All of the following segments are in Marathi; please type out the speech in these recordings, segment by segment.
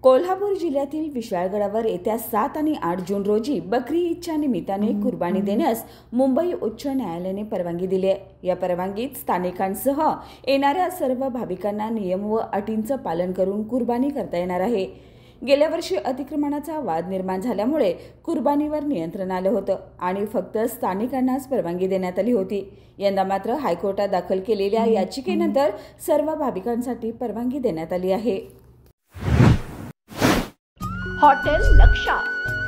कोल्हापूर जिल्ह्यातील विशाळगडावर येत्या 7 आणि 8 जून रोजी बकरी ईदच्या निमित्ताने कुर्बानी देण्यास मुंबई उच्च न्यायालयाने परवानगी दिली आहे। या परवानगीत स्थानिकांसह येणाऱ्या सर्व भाविकांना नियम व अटींचं पालन करून कुर्बानी करता येणार आहे। गेल्या वर्षी अतिक्रमणाचा वाद निर्माण झाल्यामुळे कुर्बानीवर नियंत्रण आलं होतं आणि फक्त स्थानिकांनाच परवानगी देण्यात आली होती। यंदा मात्र हायकोर्टात दाखल केलेल्या याचिकेनंतर सर्व भाविकांसाठी परवानगी देण्यात आली आहे। हॉटेल लक्षा,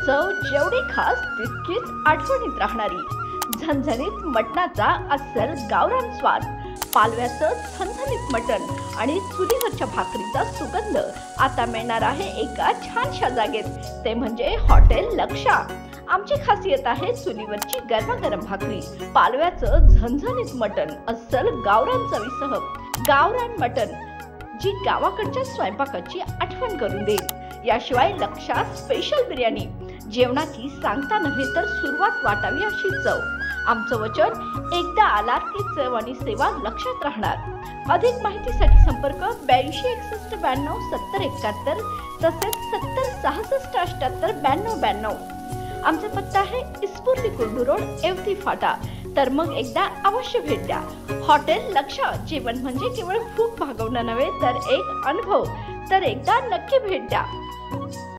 चव जेवढी खास तितकीच आठवणीत राहणारी। झणझणीत मटणाचा अस्सल गावरान स्वाद, पालव्याचं झणझणीत मटण आणि चुलीवरच्या भाकरीचा सुगंध आता मिळणार आहे एका छानशा जागेत, ते म्हणजे हॉटेल लक्षा। आमची खासियत आहे चुलीवरची गरमागरम भाकरी, पालव्याचं झणझणीत मटण, अस्सल गावरान चवीसह। गावरान मटण जी गावाकडच्या स्वयंपाकाची आठवण करून देईल। याशिवाय लक्षा स्पेशल बिर्याणी, जेवणाची सांगता नव्हे तर सुरुवात वाटावी अशी चव। आमचं वचन, एकदा आलात की चव आणि सेवा लक्षात राहणार। अधिक माहितीसाठी संपर्क 82 61 92 70 71 तसेच 70 66 78 92 92। आमचा पत्ता आहे इस्फूर्ती कुर्डू रोड, एवती फाटा। तर मग एकदा अवश्य भेट द्या। हॉटेल लक्षा, जेवण म्हणजे केवळ भूक भागवणं नव्हे तर एक अनुभव। तर एकदा नक्की भेट द्या।